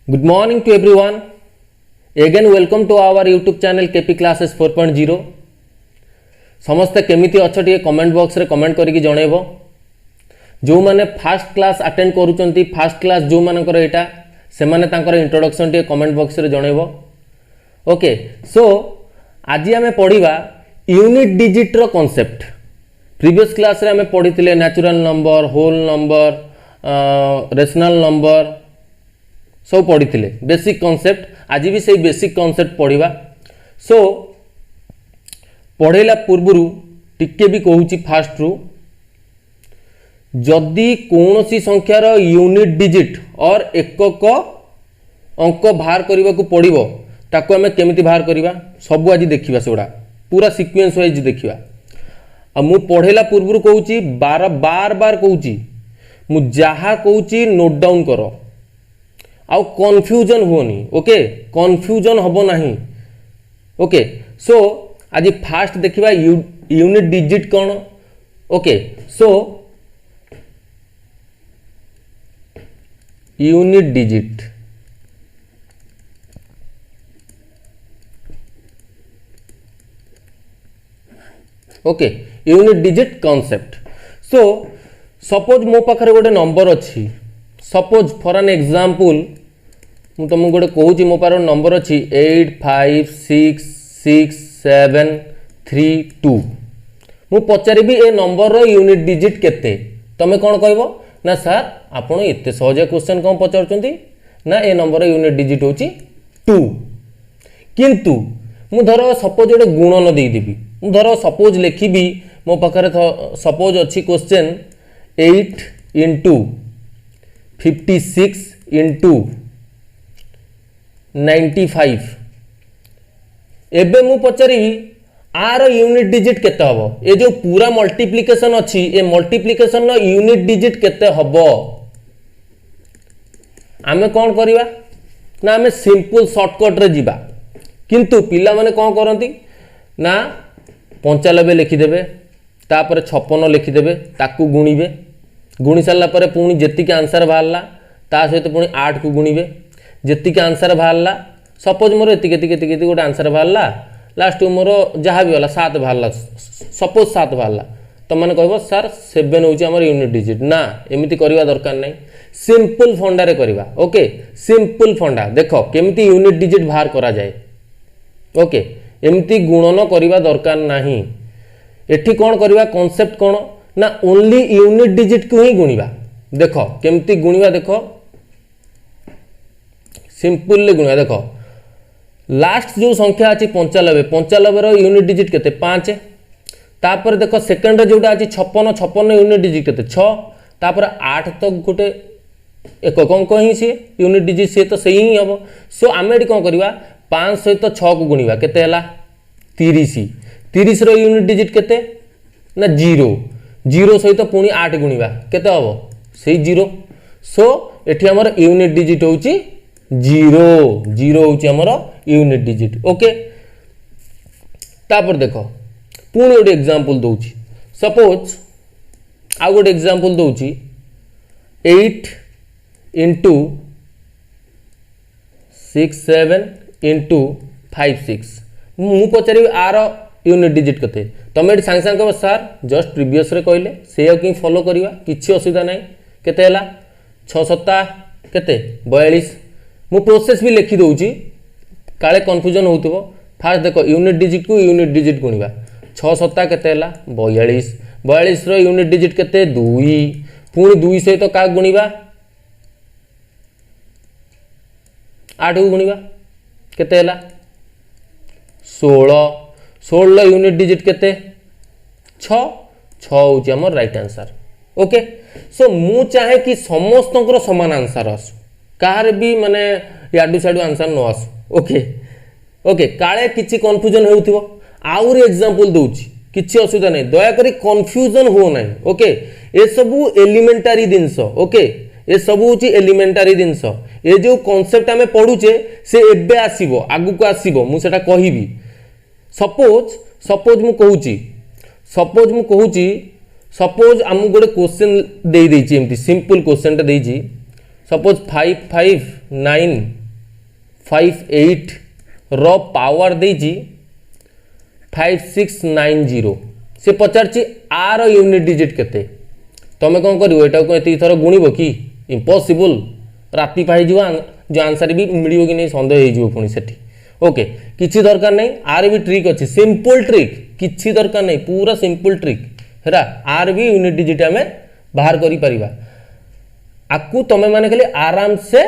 Good morning to everyone. Again welcome to our YouTube channel KP Classes 4.0. समस्ते केमिति अच्छा टे कमेंट बॉक्स रे कमेंट करिक जणेबो जो माने फास्ट क्लास अटेंड करूचंती फास्ट क्लास जो मानकर एटा से माने तांकर इंट्रोडक्शन टे कमेंट बॉक्स रे जणेबो. ओके सो आज आमे पढिबा यूनिट डिजिट रो कांसेप्ट. प्रीवियस क्लास रे आमे पढितिले natural number, whole number, rational number सब पढ़ी बेसिक कॉन्सेप्ट. आज भी सही बेसिक कॉन्सेप्ट पढ़ा. सो पढ़ेला पूर्व टिके भी कहूँ फास्ट रु जदि कौन सी संख्यार यूनिट डिजिट और एकक अंक बाहर करने को पड़ो ताको आमे केमिति बाहर करवा सब आज देखा से पूरा सीक्वेंस वाइज देखा. मु पढ़ेला पूर्व कहूँ बार बार बार कहूँ मु जहा कहूँ नोट डाउन कर आउ कन्फ्यूजन होनी. ओके कन्फ्यूजन हम नहीं. ओके सो आज फास्ट देखिबा यूनिट डिजिट कौन. Okay so unit digit okay unit digit concept. So suppose मो पाखरे गोटे नंबर अच्छी. सपोज फॉर एन एग्जांपल मु तुमको गोटे कहूँ मो पार नंबर अच्छी 85666732. मु पचारि ए नंबर रो यूनिट डिजिट केते तमे कौन कहबो ना सर आपण एते सहज क्वेश्चन कौन पचारुचंती ना ए नंबर रो यूनिट डिजिट होची 2. किंतु मु धर सपोज गोटे गुणन दे देबी. मु धर सपोज लिखिबी मो पाखरे सपोज अच्छी क्वेश्चन 8 into 56 into 95. एबे मु पचारि आर यूनिट डिजिट केते हबो. ए जो पूरा मल्टीप्लिकेशन अच्छी ए मल्टीप्लिकेशन नो यूनिट डिजिट केते हबो आमे कौन करिवा ना आमे सिंपल शॉर्टकट रे जीवा. किंतु पिला माने कौन करंती ना 95 लिखिदेबे तापर 56 लिखिदेबे ताकू गुणिबे. गुणी सारा पर पुणी जी आंसर बाहरला ता सहित पुणी 8 को गुणिबे. जी आंसर बाहरला सपोज मोर एति गोटे आंसर बाहरला लास्ट मोर जहाँ भी होला 7 बाहरला. सपोज 7 बाहरला तो मैंने कह सर 7 हूँ आम यूनिट डिजिट ना एमती करवा दरकार नहीं. सिंपल फंडा करवा. ओके सिंपल फंडा देख केमिति यूनिट डिजिट बाहर करा जाए. ओके एमती गुणन करवा दरकार नहीं. एठी कौन करवा कॉन्सेप्ट कौन ना ओनली यूनिट डिजिट को ही गुणिबा. देख केमती गुणिबा देख सिंपल गुणिबा. देख लास्ट जो संख्या अच्छी 95 रो यूनिट डिजिट केते 5. तापर देख सेकंड जोटा अच्छी 56 यूनिट डिजिट केते 6. तापर 8 तो गोटे एकक अंक ही सी यूनिट डिजिट सी तो सही ही हम. सो आम ये कौन करवा 5 सहित 6 को गुणिबा केते हला 30. 30 रो यूनिट डिजिट केते ना 0 सहित पुणी 8 गुणिबा केते हबो सेही 0. सो एठी हमर यूनिट डिजिट होची 0 होची हमर यूनिट डिजिट. ओके तापर देखो पुणी गोटे एग्जांपल दउची. सपोज आ गोटे एग्जांपल दउची 8 into 67 into 56. मु पचारि आर यूनिट डिजिट कते तुम ये सांगे सांगे कह सर जस्ट प्रीवियस रे कहले से कि फॉलो करवा किसी असुविधा ना. केते हला 6 7 केते 42. मु प्रोसेस भी लिखि दउची काले कन्फ्यूजन होउतबो. फास्ट देखो यूनिट डिजिट को यूनिट डिजिट गुणिबा 6 7 केते हला 42. 42 रो यूनिट डिजिट केते 2 पुणी 2 सहित का गुणिबा 8 को गुणिबा केते हला 16. 16 यूनिट डिजिट केते 6 हूँ आम राइट आंसर. ओके सो मु चाहे कि समस्त समान आंसर आसु कहार भी माने याडू साडू आंसर न आसु. ओके ओके काले किछि कन्फ्यूजन होउथिबो आउर एग्जांपल दउची किछि असुविधा नहीं. दयाकरी कन्फ्यूजन हो नहीं. ओके ए सबु एलिमेंटारी जिनस. ओके ए सबु होची एलिमेंटारी जिनस. ए जो कांसेप्ट आमे पढुचे से एबे आसीबो आगु को आसीबो मु सेटा कहिबी. सपोज मु कहूँ सपोज आम गोटे क्वेश्चन दे एमती सिंपल क्वेश्चन दे सपोज 55958 रो पावर देजी 5690 से पचारची आर यूनिट डिजिट केते तमें कौन कर थर गुणब कि इम्पॉसिबल राति पाई जो आंसर भी मिल कि नहीं सन्देह हो पुणी से ओके किसी दरकार नहीं आर भी ट्रिक अच्छे सिंपल ट्रिक किसी दरकार नहीं पूरा सिंपल ट्रिक है आर भी यूनिट डिजिट आम बाहर करी परिबा आकु तमें माने खाली आराम से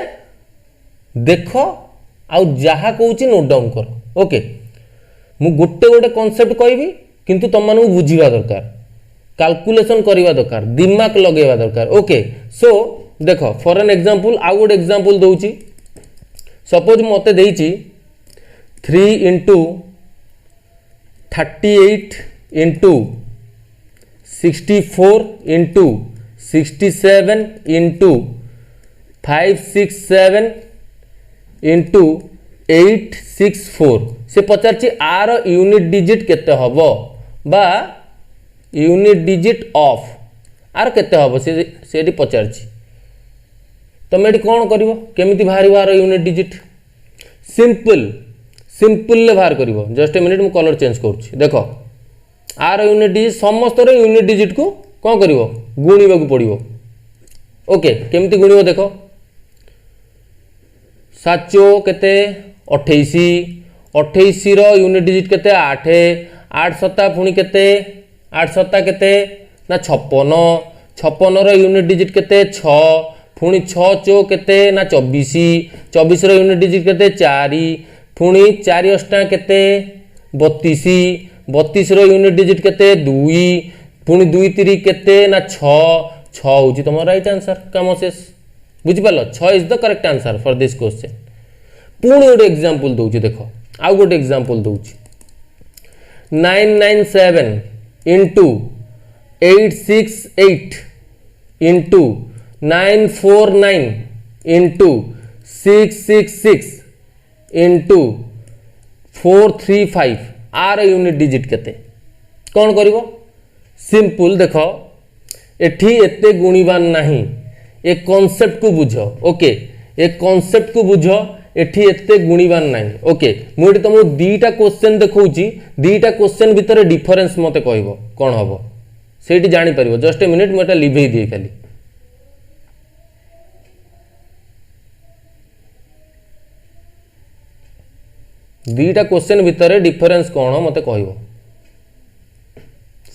देख आउ जहा कहूँ नोट डाउन कर ओके मु गोटे गोटे कॉन्सेप्ट कहबी किंतु तुम मानू बुझीबा दरकार कैलकुलेशन करवा दरकार दिमाग लगेवा दरकार ओके सो देख फॉर एन एग्जांपल आउ गोटे एग्जांपल दउची सपोज मते देइची 3 into 38 into 64 into 67 into 567 into 864 से पचारची आर यूनिट डिजिट केते हबो बा यूनिट डिजिट ऑफ आर केते हबो से पचारची तमे एटी कोन करिवो केमिति बाहरिबो आर यूनिट डिजिट सिंपल सिंपल ले बाहर करिवो जस्ट ए मिनिट मु कलर चेंज करूची देखो आर यूनिट डिजिट समस्त रे यूनिट डिजिट को कोन करिवो गुणीबा को पड़िवो ओके केमिति गुणीबो देखो साचो केते 28 28 रो यूनिट डिजिट केते 8 8 सत्ता पुणी केते 8 सत्ता केते ना 56 56 रो यूनिट डिजिट केते 6 पुणी 6 चो केते ना 24 24 रो यूनिट डिजिट केते 4 पुणी 4 अष्टा केते 32 32 रो यूनिट डिजिट केते 2 पुणी 2 3 केते ना 6 6 होची तुम राइट आंसर काम शेष बुझी पालो 6 is the correct answer for this question पुणी गोटे एग्जांपल दउची देखो आउ गोटे एग्जांपल दउची 997 into 868 into 949 into 666 into 435 आर यूनिट डिजिट केते कौन करिवो सिंपल देखो एठी एते गुणीबान नहीं ए कॉन्सेप्ट को बुझो ओके ए कॉन्सेप्ट को बुझो एठी एते गुणीबान नहीं ओके मुझे तुमको दीटा क्वेश्चन देखौची दीटा क्वेश्चन भितर डिफरेंस मते कहबो कोन हबो सेठी जानि परिबो जस्ट ए मिनिट मु एटा लिभेई दिए खाली दीटा क्वेश्चन भितर डिफरेंस कोन मते कहबो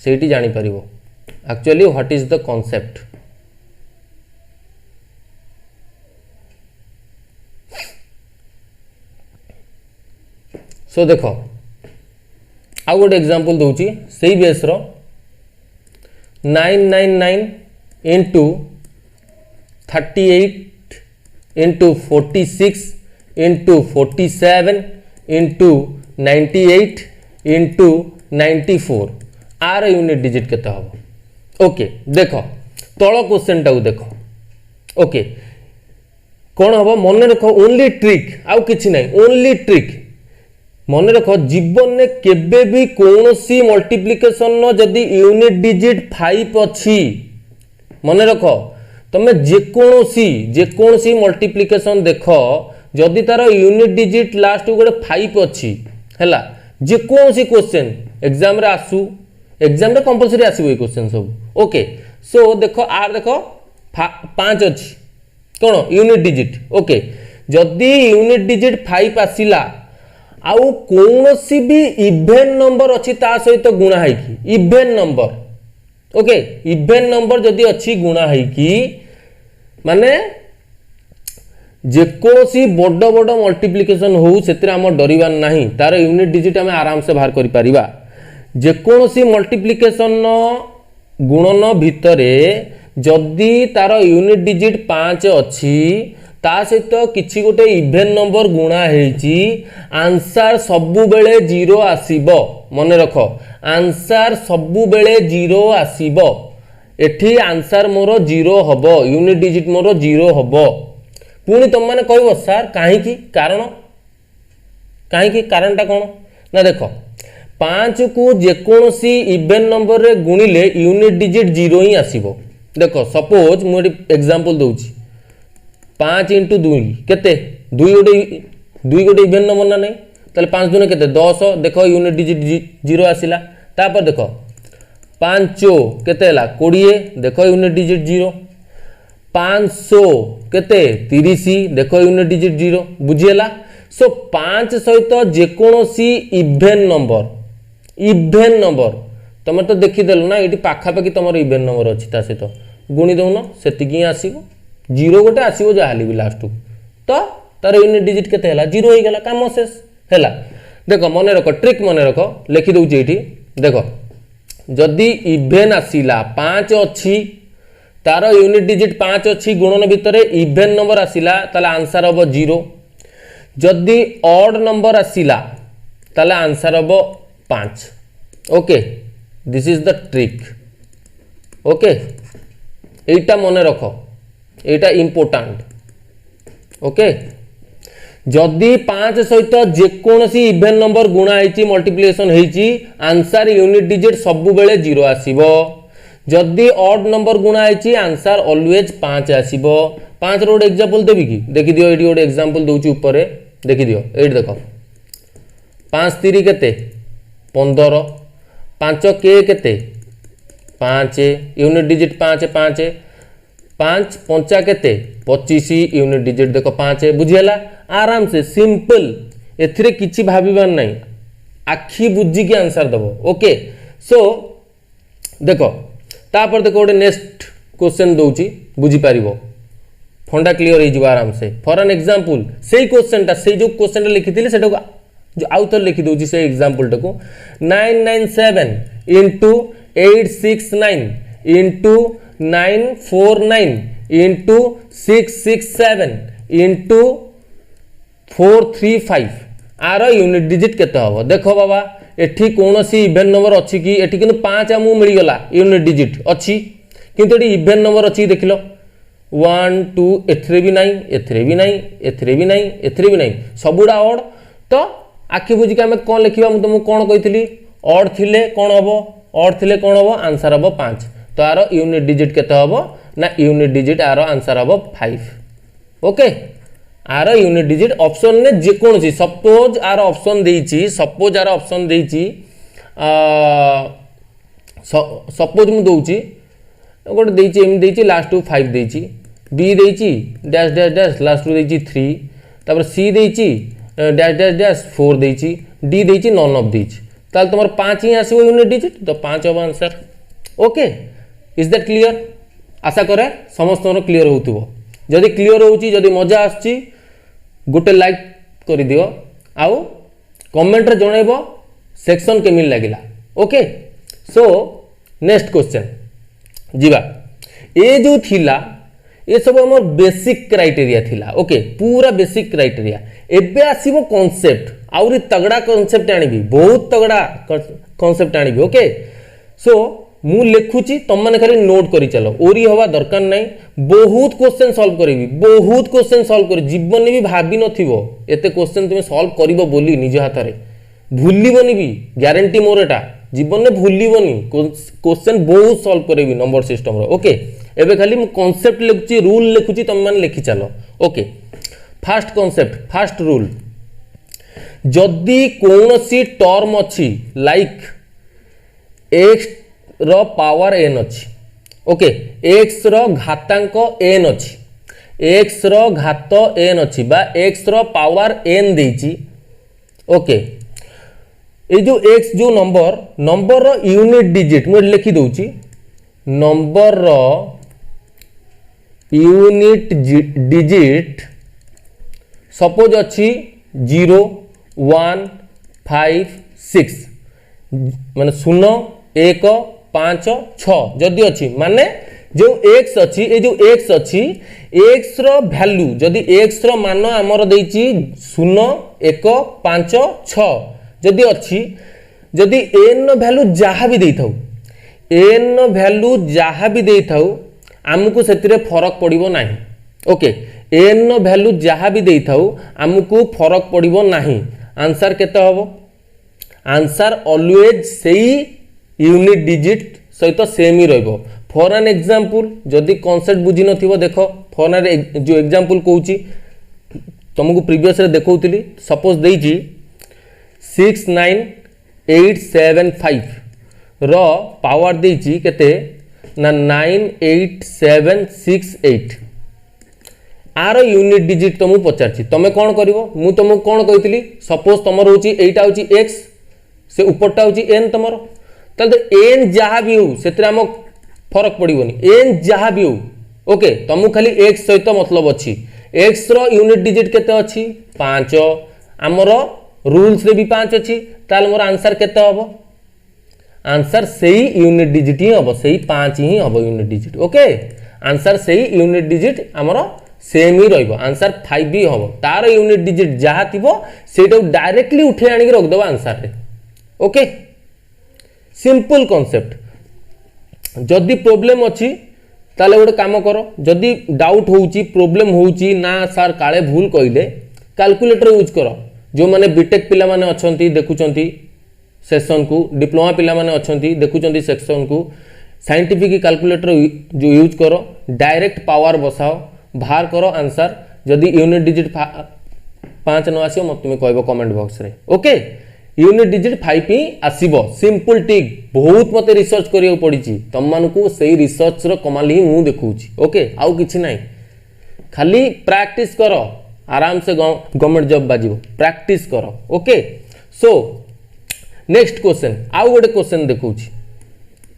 सेठी जानि परिबो actually what is the concept so देखो आउ गोटे एग्जांपल दउची सेही बेस रो 999 into 38 into 46 into 47 into 98 into 94 आर यूनिट डिजिट केते हबो ओके देखो तळ क्वेश्चन टाउ देखो ओके कोन हबो मन रखो ओनली ट्रिक आउ किछि नै ओनली ट्रिक मन रख जीवन में केबे भी कौनसी मल्टीप्लिकेशन जदि यूनिट डिजिट 5 अच्छी मन रख तुम जेकोसी मल्टीप्लिकेशन देख जदि तार यूनिट डिजिट लास्ट गोटे 5 अच्छी है जेकोसी क्वेश्चन एग्जाम रे आसू एग्जाम रे कंपलसरी आसीबो ए क्वेश्चन सब ओके सो देखो आर देखो 5 अच्छी कौन यूनिट डिजिट ओके जदि यूनिट डिजिट 5 आसिला आउ कौनसी भी इवेन नंबर अच्छी ता सहित गुणा है कि even number okay even number जदि अच्छी गुणा है कि माने जेकोसी बड़ बड़ मल्टीप्लिकेशन हो से आम डरबार नहीं तार यूनिट डिजिट आम आराम से बाहर कर पारिबा जेकोसी मल्टीप्लिकेशन गुणन भितरे जदि तार यूनिट डिजिट 5 अच्छी ता सहित किछि गोटे इवेन नंबर गुणा हेची आंसर सबु बेले 0 आसीबो मन रख आंसर सबु बेले 0 आसीबो एठी आंसर मोर 0 हबो यूनिट डिजिट मोर 0 हबो पुणी तुम माने कहबो सर काहे की कारणटा कोन ना देखो 5 को जेकोसी इवेन नंबर रे गुणिले यूनिट डिजिट 0 ही आसीबो देखो सपोज मु एग्जांपल दउची 5 इंटू 2 केते 2 गोटे इवेन नंबर ना नहीं ताले 5 दुने केते 10 देखो यूनिट डिजिट 0 आसिला तापर देखो 5 केते हला 20 देखो यूनिट डिजिट 0 500 केते 30 देखो यूनिट डिजिट 0 बुझीला सो 5 सहित जेकोसी इवेन नंबर तुम तो देखीदेल ना ये पाखापाखि तुम इवेन नंबर अच्छी ता सहित गुणी दौन से आसो 0 गोटे आसो जहाँ भी लास्ट को तो तार यूनिट डिजिट केते हला 0 हो गला काम शेष है देख मन रख ट्रिक मन रख लिखिदे ये देख जदि इवेन आसला 5 अच्छी तार यूनिट डिजिट 5 अच्छी गुणन भितर इवेन नंबर आसला ताले आंसर हम 0 जदि ऑड नंबर आसला ताले आंसर हम 5 okay this is the trick okay एटा मन रख एटा इंपोर्टेंट ओके जदि 5 सहित जेकोसी इवेन नंबर गुणा होती मल्टीप्लिकेशन होती आंसर यूनिट डिजिट सब बेले 0 आसीबो जदि ऑड नंबर गुणा होती आंसर ऑलवेज 5 आसीबो 5 रो गोटे एग्जांपल देबी कि देखि दियो एडी गोटे एग्जांपल दोउची ऊपर देखि दियो एडी देखो 5 3 केते 15 5 के केते 5 यूनिट डिजिट 5 5 5 5 केते 25 यूनिट डिजिट देखो 5 बुझीला आराम से सिंपल एथिरे किछि भाबिबार नहीं आखि बुझी के आंसर दबो ओके सो देखो तापर देखो गोटे नेक्स्ट क्वेश्चन दउची बुझी पारिबो फंडा क्लियर हो जिवो आराम से फॉर एन एग्जांपल सेही क्वेश्चनटा सेही जो क्वेश्चनटा लिखिथिले सेटा जो आउथर लिखि दउची से एग्जांपल टाको 997 into 869 into 949 into 667 into 435 आर यूनिट डिजिट केते हबो देखो बाबा एठी कोनोसी इवेन नंबर अछि कि एठी किनु 5 आमु मिल गला यूनिट डिजिट अछि किंतु एठी इवेन नंबर अछि देखिलो 1 2 एथरे भी नहीं एथरे भी नहीं एथरे भी नहीं एथरे भी नहीं सबुडा ऑड तो आखि बुझी के हम कोन लिखिबा मु तुमको कोन कहितली ऑड थिले कोन हबो ऑड थिले कोन हबो आंसर हबो 5 तो आर यूनिट डिजिट केते हबो ना यूनिट डिजिट आर आंसर हबो 5 ओके आर यूनिट डिजिट ऑप्शन ने जे कोन सी सपोज आर ऑप्शन देइची सपोज आर ऑप्शन देइची सपोज मु दोउची गोटे देइची एम देइची लास्ट टू 5 देइची बी देइची dash dash dash last two देइची 3 तापर सी देइची डैश डैश डैश 4 देइची डी देइची नॉन ऑफ देइची ताल तमर 5 ही आसीबो यूनिट डिजिट तो 5 अब answer okay is that clear आशा करे समस्त क्लियर होउतबो जदि क्लियर होउची जदि मजा आछी गोटे लाइक कर दियो आउ कमेंट रे जणैबो सेक्शन केमिल लागिला ओके सो नेक्स्ट क्वेश्चन जीवा ए जो थिला ये सब हमर बेसिक क्राइटेरिया थिला ओके पूरा बेसिक क्राइटेरिया एबे आसीबो कांसेप्ट आउरी तगड़ा कांसेप्ट आनिबी बहुत तगड़ा कांसेप्ट आनिबी ओके सो मु लिखुची तुम मैंने खाली नोट करी चलो ओरी हवा दरकार नहीं बहुत क्वेश्चन सॉल्व करेबी बहुत क्वेश्चन सॉल्व कर जीवन भी भाबी नथिबो एते क्वेश्चन तुम सॉल्व करिवो बोली निज हाथ रे भूलिबोनी भी ग्यारंटी मोर एटा जीवन में भूलिबोनी क्वेश्चन बहुत सॉल्व करेबी नंबर सिस्टम रो ओके एबे खाली मु कांसेप्ट लिखुची रूल लिखुची तुम मैंने लिखि चलो okay first concept first rule जदि कोनोसी टर्म अछि लाइक x रो पावर n अछि ओके x रो घातांक n अछि x रो घात n अछि बा x रो पावर n देछि ओके ए जो x जो नंबर रो यूनिट डिजिट मु लिखि दउची नंबर रो यूनिट डिजिट सपोज अछि 0 1 5 6 माने 0 1 5 6 जदि अच्छी माने जो x अच्छी ए जो x अच्छी x रो वैल्यू जदि x रो मान हमर देइची 0 1 5 6 जदि अच्छी जदि n रो वैल्यू जहाँ भी देइथाउ n रो वैल्यू जहाँ भी देइथाउ हमकु सेतिरे फरक पड़िबो नाही ओके n रो वैल्यू जहाँ भी देइथाउ हमकु फरक पड़िबो नाही आंसर केते हबो आंसर ऑलवेज सेही यूनिट डिजिट सहित सेम ही रहिबो फॉर एन एग्जांपल जदि कांसेप्ट बुझी नथिबो देखो फोन रे जो एग्जांपल कहूची तुमको प्रीवियस रे देखौतली सपोज देइची 69875 रो पावर देइची केते ना 98768 आर यूनिट डिजिट तुमको पचारछि तमे कोन करिवो मु तुमको कोन कहितली सपोज तमर होची एटा होची x से ऊपरटा होची n तमर तले n जहा भी हो सेतरे हम फरक पड़िबोनी n जहा भी हो ओके तुमको खाली x सहित मतलब अछि x रो यूनिट डिजिट केते अछि 5 हमर रूल्स रे भी 5 अछि ताल मोर आंसर केते हबो आंसर सही यूनिट डिजिट ही हबो सही 5 ही हबो यूनिट डिजिट ओके आंसर सही यूनिट डिजिट हमर सेम ही रहइबो आंसर 5 भी हबो तार यूनिट डिजिट जहा थिबो सेटा डायरेक्टली उठे आनी के रख दबो आंसर रे ओके सिंपल कांसेप्ट जदी प्रॉब्लम अछि ताले गोटे काम करो जदी डाउट होउची प्रॉब्लम होउची ना सर काले भूल कइले कैलकुलेटर यूज करो जो माने बीटेक पिला माने अछंती देखुचंती सेक्शन को डिप्लोमा पिला माने अछंती देखुचंती सेक्शन को साइंटिफिक कैलकुलेटर जो यूज करो डायरेक्ट पावर बसाओ बाहर करो आंसर जदी यूनिट डिजिट 5 न आसियो मत तुम कहबो कमेंट बॉक्स रे ओके यूनिट डिजिट 5 ही आसीबो सिंपल टिक बहुत मते रिसर्च करियो पड़ीची तम मानकू सही रिसर्च रो कमाल ही मु देखौची ओके आउ किछि नाही खाली प्रैक्टिस करो आराम से गवर्नमेंट जॉब बाजिबो प्रैक्टिस करो ओके सो नेक्स्ट क्वेश्चन आउ गोटे क्वेश्चन देखौची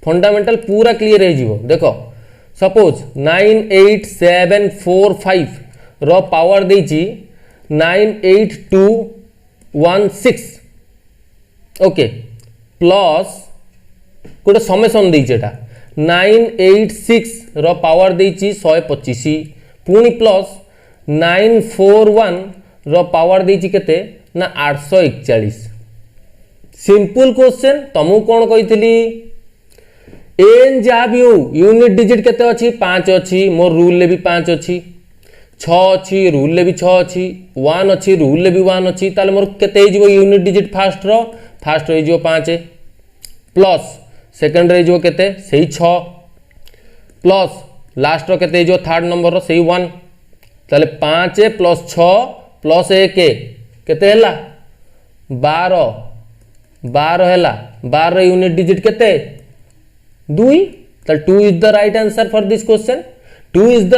फंडामेंटल पूरा क्लियर हे जीवो देखो सपोज 98745 रो पावर देची 98216 ओके प्लस गोटे समेसन देटा 986 रो पावर देची 125 पुणी प्लस 941 रो पावर देची केते ना 841 सिंपल क्वेश्चन तुमको कौन कही एन जहाँ भी हो यूनिट डिजिट केते अच्छी 5 अच्छी मोर रूल ले भी 5 अच्छी 6 अच्छी रूल ले भी 6 अच्छी 1 अच्छी रूल ले भी 1 अच्छी ताले मोर केते हो यूनिट डिजिट फास्ट हो 5 प्लस सेकंड रे जो केते सही 6 प्लस लास्ट रो केते जो थर्ड नंबर रो सही 1 ताले 5 प्लस 6 प्लस 1 केते हला 12 हैला 12 यूनिट डिजिट केते 2 ताले 2 is the right answer for this question 2 is the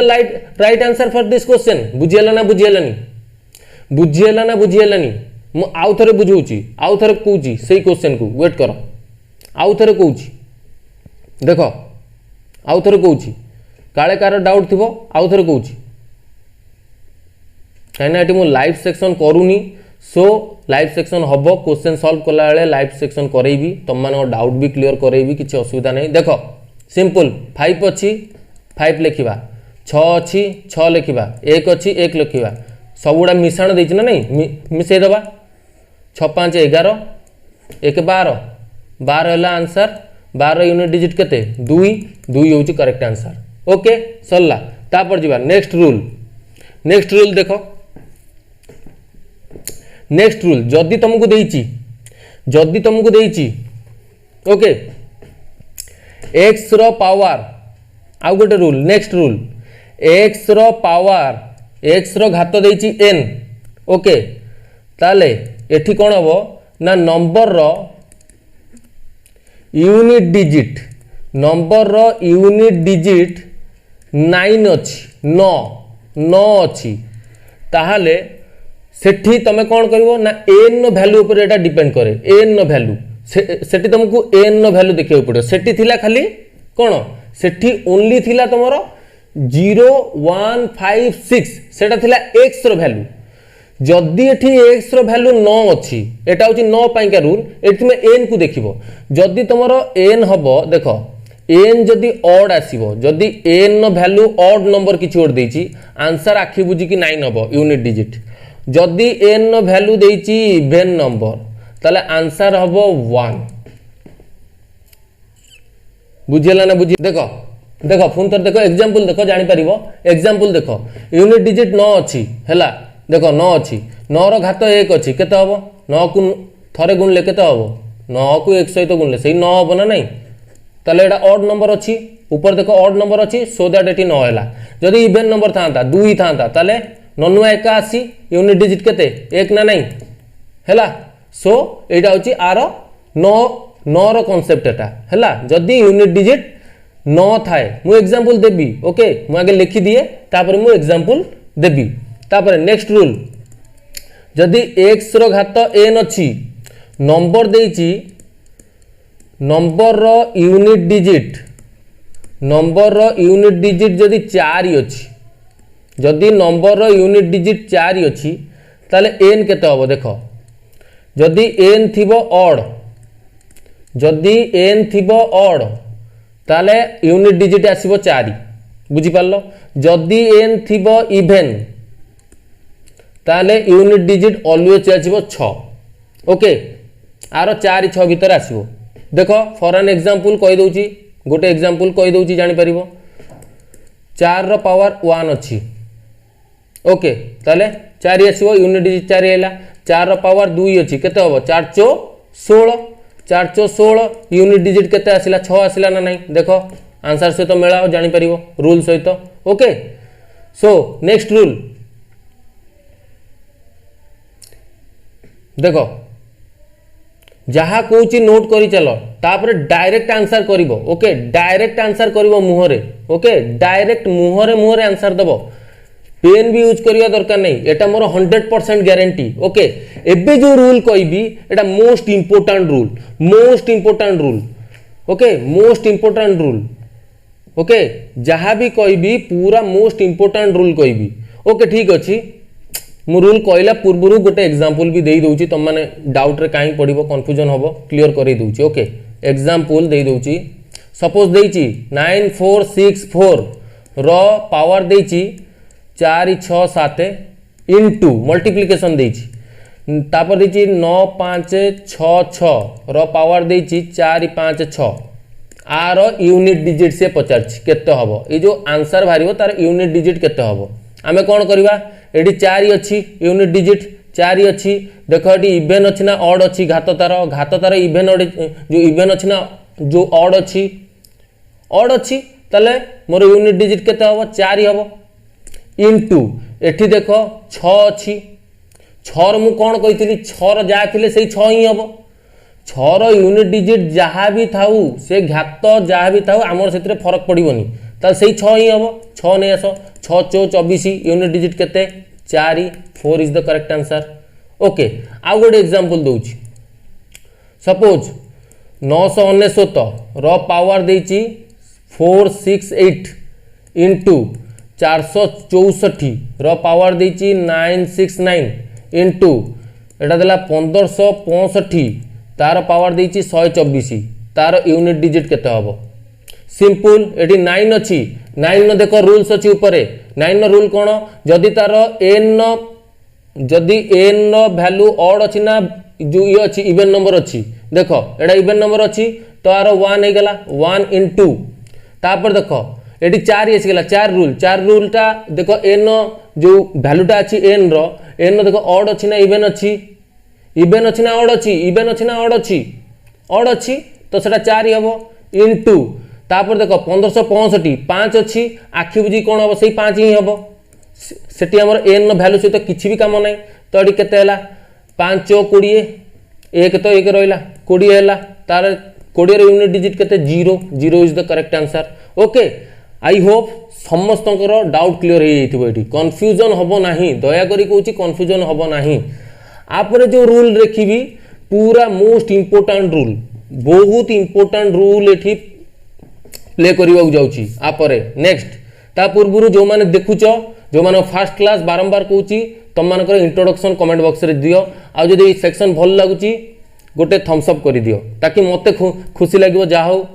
right answer for this question बुझियला ना बुझियलानी मु आउ थरे बुझौची आउ थरे कहूची सही क्वेश्चन को वेट करो आउ थरे कहूची देखो आउ थरे कहूची काले कार डाउट थिबो आउ थरे कहूची काइना एटी मु लाइव सेक्शन करूनी सो लाइव सेक्शन हबो क्वेश्चन सॉल्व कला बेले लाइव सेक्शन करेबी तुम मानो डाउट भी क्लियर करेबी किछि असुविधा नहीं देखो सिंपल 5 अच्छी 5 लिखिबा 6 अच्छी 6 लिखिबा 1 अच्छी 1 लिखिबा सबुडा मिश्रण देछि ना नहीं मिसै दबा 6 5 11 1 12 हैला आंसर 12 यूनिट डिजिट केते 2 होउची करेक्ट आंसर ओके सरला तापर जिबा नेक्स्ट रूल देखो नेक्स्ट रूल जदि तुमको देइची ओके x रो पावर आउ गोटे रूल नेक्स्ट रूल x रो पावर x रो घात देइची n ओके ताले एठी कोन हबो ना नंबर रो यूनिट डिजिट 9 अछि 9 अछि ताहाले सेठी तमे कौन करिवो ना एन नो वैल्यू ऊपर एटा डिपेंड करे एन नो वैल्यू सेठी तुमको एन नो वैल्यू देखियो पड़ो सेठी थिला खाली कोन सेठी ओनली थिला तमरो 0156 सेटा थिला x रो वैल्यू जदी एठी x रो वैल्यू 9 अछि एटा होची 9 पाई का रूल एठी तुमे n को देखिबो जदी तमरो n हबो देखो n जदी ऑड आसीबो जदी n नो वैल्यू ऑड नंबर किछि ओड देछि आंसर आखि बुझी कि 9 हबो यूनिट डिजिट जदि n नो वैल्यू देइची इवेन नंबर ताले आंसर हबो 1 बुझियला ना बुझि देखो फोन तर देखो एग्जांपल देखो जानि परिबो एग्जांपल देखो यूनिट डिजिट 9 अछि हैला देखो 9 अछि 9 रो घात 1 अछि केते हबो 9 को थरे गुणले केते हबो 9 को 1 सहित गुणले सही 9 हबो ना नहीं ताले एटा ऑड नंबर अछि ऊपर देखो ऑड नंबर अछि सो दैट एटी 9 हैला जदि इवेन नंबर था 2 था ताले ननुआ 81 यूनिट डिजिट केते 1 ना नहीं हैला। सो एटा होची आरो 9 रो कांसेप्ट एटा हैला। जदि यूनिट डिजिट 9 थाए मु एग्जांपल देबी ओके मु आगे लिखि दिए तापर मु एग्जांपल देबी। तापर नेक्स्ट रूल जदि x रो घात n अछि नंबर देइची नंबर रो यूनिट डिजिट जदि 4 अछि जदि नंबर रो यूनिट डिजिट 4 अछि ताले n केते होबो देखो जदि n थिबो ऑड ताले यूनिट डिजिट आसीबो 4 बुझी पारलो। जदि n थिबो इवेन ताले यूनिट डिजिट ऑलवेज आसीबो 6 ओके आरो 4 6 भीतर आसीबो। देखो फॉर एन एग्जांपल कहि दउची गोटे एग्जांपल कहि दउची जानि परिबो 4 रो पावर 1 अछि ओके ताले 4 आसीबो यूनिट डिजिट 4 हैला। 4 रो पावर 2 अछि केते होबो 4 चो 16 यूनिट डिजिट केते आसिला 6 आसिला ना नहीं देखो आंसर सहित मेलाओ जानि परिबो रूल सहित ओके। सो नेक्स्ट रूल देखो जहा कहूची नोट करी चलो तापर डायरेक्ट आंसर करिवो ओके डायरेक्ट आंसर करिवो मुहरे ओके डायरेक्ट मुहरे आंसर दबो पेन भी यूज करिया दरकार नहीं एटा मोर 100% गारंटी ओके। एबे जो रूल कहबी एटा मोस्ट इंपोर्टेंट रूल ओके जहा भी कहबी पूरा मोस्ट इंपोर्टेंट रूल कहबी ओके ठीक अछि। मु रूल कहला पूर्वरु गोटे एग्जांपल भी देई दउची तुम माने डाउट रे काई पडिबो कंफ्यूजन होबो क्लियर करै दउची ओके। एग्जांपल देई दउची सपोज देइची 9464 रो पावर देइची 4 6 7 इनटू मल्टीप्लिकेशन देइची तापर देइची 9 5 6 6 रो पावर देइची 4 5 6 आरो यूनिट डिजिट से पचारछि केते हबो ए जो आंसर भारिबो तार यूनिट डिजिट केते हबो आमे कोन करबा एडी 4 अछि यूनिट डिजिट 4 अछि देखो एडी इवेन अछि ना ऑड अछि घात तार इवेन जो इवेन अछि ना जो ऑड अछि तले मोर यूनिट डिजिट केते हबो 4 हबो इनटू एठी देखो 6 अछि 6 रो मु कोन कहितली 6 रो जा थिले सेही 6 ही हबो 6 रो यूनिट डिजिट जहा भी थाउ से घात जहा भी थाउ हमर सेतरे फरक पडिबोनी ता सेही 6 ही हबो 6 नै आसो 6 चो 24 यूनिट डिजिट केते 4 4 is the correct answer okay. आ गोटे एग्जांपल दउची सपोज 999 रो पावर देइची 468 इनटू 464 रो पावर देइची 969 इनटू एटा देला 1565 तार पावर देइची 124 तार यूनिट डिजिट केते हबो सिंपल एटी 9 अछि 9 न देखो रूल्स अछि ऊपरे 9 न रूल कोन जदि तार n वैल्यू ऑड अछि ना जो ये अछि इवन नंबर अछि देखो एटा इवन नंबर अछि तो आरो 1 हे गेला 1 इनटू तापर देखो एटी 4 एसी गेला 4 रूल टा देखो n जो वैल्यू टा अछि n देखो ऑड अछि ना इवन अछि ना ऑड अछि इवन अछि ना ऑड अछि तो सेटा 4 हबो इनटू तापर देखो 1565 5 अछि आखि बुझी कोन हबो सेही 5 ही हबो सेटी हमर n वैल्यू सहित किछि भी काम नै तो एडी केते हला 5 चो 20 1 तो 1 रहला 20 हला तार 20 रे यूनिट डिजिट केते 0 is the correct answer okay. I hope समस्तंकर डाउट क्लियर हे जइथिबो एठी कंफ्यूजन हबो नाही दया करी कहूची कंफ्यूजन हबो नाही। आपरे जो रूल रखिबी पूरा मोस्ट इंपोर्टेंट रूल बहुत इंपोर्टेंट रूल एठी प्ले करिवा जाउची आपरे नेक्स्ट ता पूर्वरु जो माने देखुच जो माने फर्स्ट क्लास बारंबार कहूची तुम मानकर इंट्रोडक्शन कमेंट बॉक्स रे दियो आ जदी सेक्शन भल लागुची गोटे थम्स अप करि दियो ताकि मते खुशी लागिवो जा हो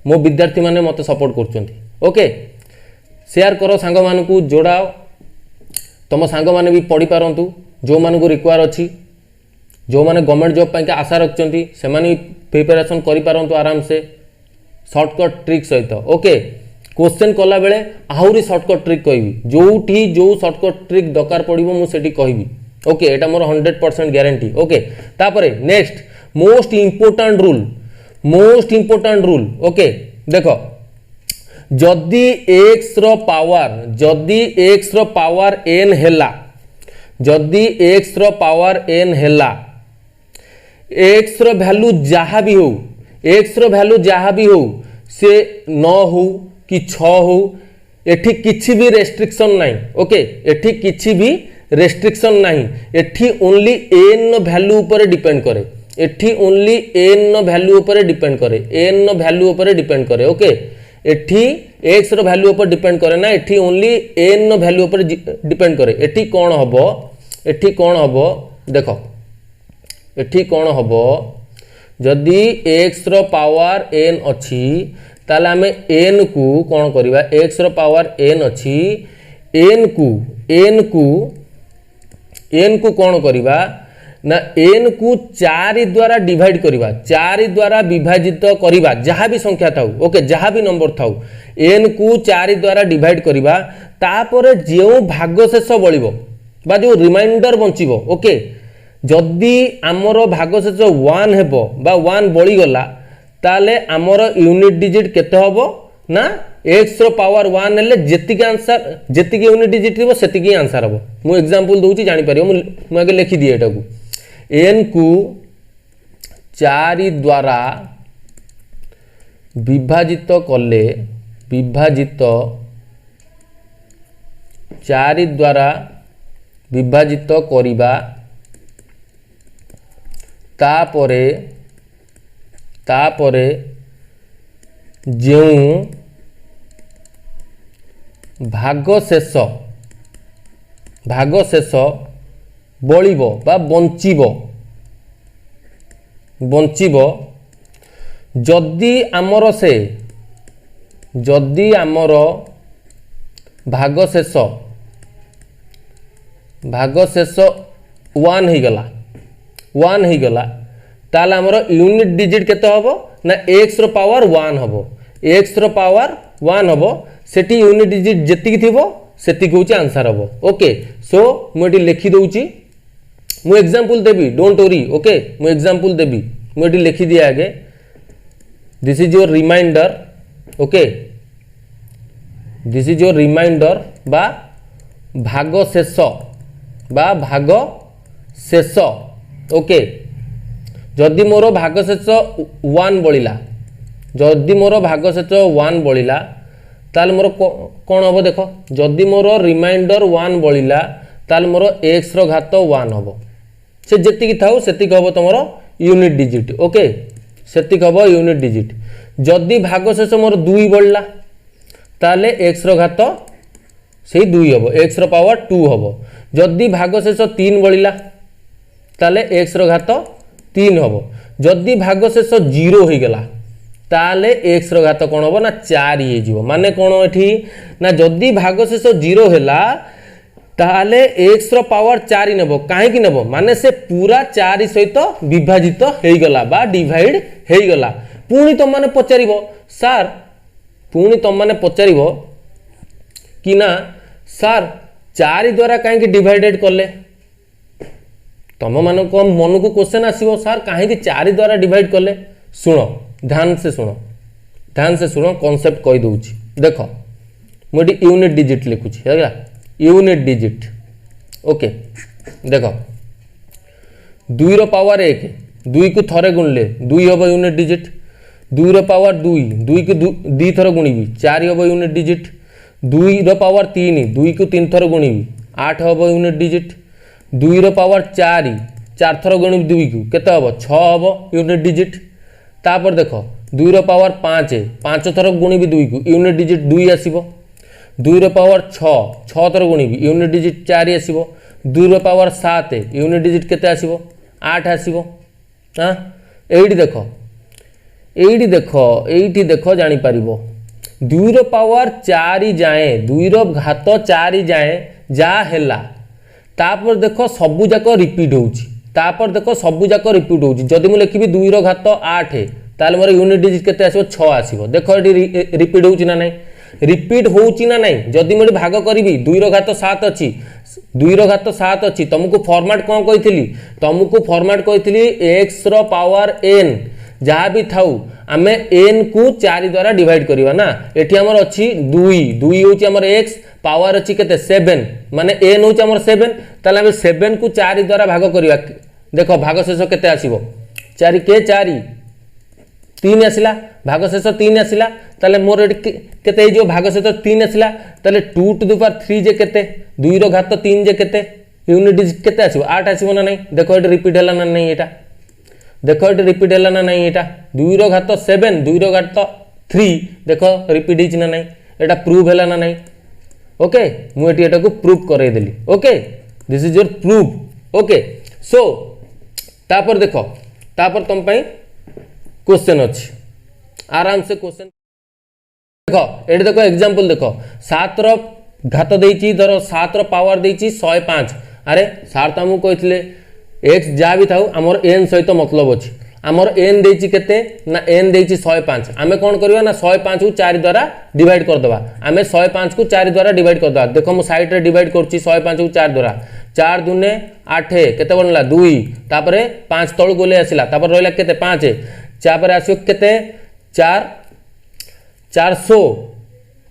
मो विद्यार्थी माने मते सपोर्ट करचंती ओके। शेयर करो सांग मानकू जोड़ाओ तुम सांग माने भी पढ़ी पारंतु जो मानकू रिक्वायर अछि जो माने गवर्नमेंट जॉब पाई आशा रखचंती से माने प्रिपरेशन करि पारंतु आराम से शॉर्टकट ट्रिक सहित ओके। क्वेश्चन कला बेले आहुरी शॉर्टकट ट्रिक कहबी जोठी जो शॉर्टकट ट्रिक दरकार पड़िबो मु सेठी कहबी ओके एटा मोर 100% गारंटी ओके। तापरे next most important rule okay देखो जदि x रो पावर n हैला जदि x रो पावर n हैला x रो वैल्यू जहाँ भी हो x रो वैल्यू जहाँ भी हो से 9 हो कि 6 हो एठी किछि भी रेस्ट्रिक्शन नहीं ओके एठी किछि भी रेस्ट्रिक्शन नहीं एठी ओनली n वैल्यू ऊपर डिपेंड करे एठी ओनली n वैल्यू ऊपर डिपेंड करे n वैल्यू ऊपर डिपेंड करे ओके एठी x रो वैल्यू ऊपर डिपेंड करे ना एठी ओनली n वैल्यू ऊपर डिपेंड करे एठी कोन हबो देखो एठी कोन हबो जदि x रो पावर n अछि ताले हमें n को कोन करिवा x रो पावर n अछि n को कोन करिवा ना n को 4 द्वारा डिवाइड करिवा 4 द्वारा विभाजित करिवा जहाँ भी संख्या थाउ ओके जहाँ भी नंबर थाउ n को 4 द्वारा डिवाइड करिवा तापर जो भागशेष बळिबो बा जो रिमाइंडर बंचिबो ओके जदि आमर भागशेष 1 हेबो बा 1 बळी गला ताले आमर यूनिट डिजिट केते हबो ना x रो पावर 1 हेले जेतिक आंसर जेतिक यूनिट डिजिट थिबो सेतिक आंसर हबो मु एग्जांपल दोउची जानि परियो मु आगे लिखि दिए एटा को n को 4 द्वारा विभाजित कले 4 द्वारा विभाजित करिबा तापरे जो भागशेष बळिबो बा बंचिबो जदि आमर भागशेष 1 ही गला ताले हमर यूनिट डिजिट केते हबो ना x रो पावर 1 हबो x रो पावर 1 हबो सेठी यूनिट डिजिट जेतिक थिबो सेतिक होची आंसर हबो ओके सो मु एटी लिखि दोउची मु एग्जांपल देबी डोंट वरी ओके मु एग्जांपल देबी मु एटी लिखि दिया आगे this is your reminder okay this is your reminder बा भागशेष ओके जदि मोर भागशेष 1 बळिला ताल मोर कोन हबो देखो जदि मोर रिमाइंडर 1 बळिला ताल मोर x रो घात 1 हबो से जेति की थाउ सेति हबो तमरो यूनिट डिजिट ओके सेति हबो यूनिट डिजिट जदि भागशेष मोर 2 बळिला ताले x रो घात सेही 2 हबो x रो पावर 2 हबो जदि भागशेष 3 बळिला ताले x रो घात 3 हबो जदि भागशेष 0 होई गेला ताले x रो घात कोन हबो ना 4 हे जिवो माने कोन एठी ना जदि भागशेष 0 हैला ताले x रो पावर 4 नेबो काहे कि नेबो माने से पूरा 4 सहित विभाजित हेई गला बा डिवाइड हेई गला पुनी तो माने पचारिबो सर पुनी तो माने पचारिबो कि ना सर 4 द्वारा काहे कि डिवाइडेड करले तम मान को मन को क्वेश्चन आसीबो सर काहे कि 4 द्वारा डिवाइड करले सुनो ध्यान से सुनो कांसेप्ट कहि दोउची देखो मोटी यूनिट डिजिट लिखुची हैला यूनिट डिजिट ओके देखो 2 रो पावर 1 2 को थरे गुणले 2 हबो यूनिट डिजिट 2 रो पावर 2 2 को 2 थर गुणीबी 4 हबो यूनिट डिजिट 2 रो पावर 3 2 को 3 थर गुणीबी 8 हबो यूनिट डिजिट 2 रो पावर 4 4 थर गुणीबी 2 को केते हबो 6 हबो यूनिट डिजिट तापर देखो 2 रो पावर 5 5 थर गुणीबी 2 को यूनिट डिजिट 2 आसीबो 2 रो पावर 6 6 थर गुणीबी यूनिट डिजिट 4 आसीबो 2 रो पावर 7 यूनिट डिजिट केते आसीबो 8 आसीबो हां एइठी देखो जानि परिबो 2 रो पावर 4 जाए 2 रो घात 4 जाए जा हेला तापर देखो सबु जाक रिपीट होउची तापर देखो सबु जाक रिपीट होउची जदि मु लिखिबी 2 रो घात 8 ताले मोर यूनिट डिजिट केते आसीबो 6 आसीबो देखो एडी रिपीट होउची ना नै रिपीट होउची ना नै जदि मु भाग करबी 2 रो घात 7 अछि 2 रो घात 7 अछि तुमको फॉर्मेट कोन कहितली तुमको फॉर्मेट कहितली x रो पावर n जहाँ भी थाउ आम एन को 4 द्वारा डिवाइड करवा ना एटी आमर अच्छी 2 हूँ आमर एक्स पावर अच्छी के 7 माने एन हूँ आमर 7 ताले आम 7 को 4 द्वारा भाग करवा देख भाग शेष केते आसीबो 4 के 4 3 आसिला भाग शेष 3 आसिला ताले मोर एटी केते जो भाग शेष 3 आसिला ताले 2 टू द पावर 3 जे केते 2 रो घात 3 जे केते यूनिट डिजिट केते आसीबो 8 आसीबो ना नहीं देखो एटी रिपीट हला ना नहीं एटा देखो ये रिपीट है ना नहीं एटा 2 रो घात 7 2 रो घात 3 देखो रिपीट है ना नहीं एटा प्रूव है ना नहीं ओके मुझे एटा को प्रूव करे देली okay this is your prove okay so तापर देखो तापर तुम पे क्वेश्चन अच्छी आराम से क्वेश्चन देखो ये देखो एग्जांपल देखो 7 रो घात देइची धरो 7 रो पावर देइची 105 अरे सार तो हमको कहथिले एक्स जहाँ भी था आमर एन सहित मतलब अच्छी आमर एन देइची केते ना एन देइची 105 आमे कौन करवा ना 105 को 4 द्वारा डिवाइड कर दबा आमे 105 को 4 द्वारा डिवाइड कर दबा देखो मु साइड रे डिवाइड करछि 105 को 4 द्वारा 4 दुने 8 केते बनला 2 तापरे 5 तळ गोले आसिला तापर रहला केते 5 तापर आसियो केते 4 400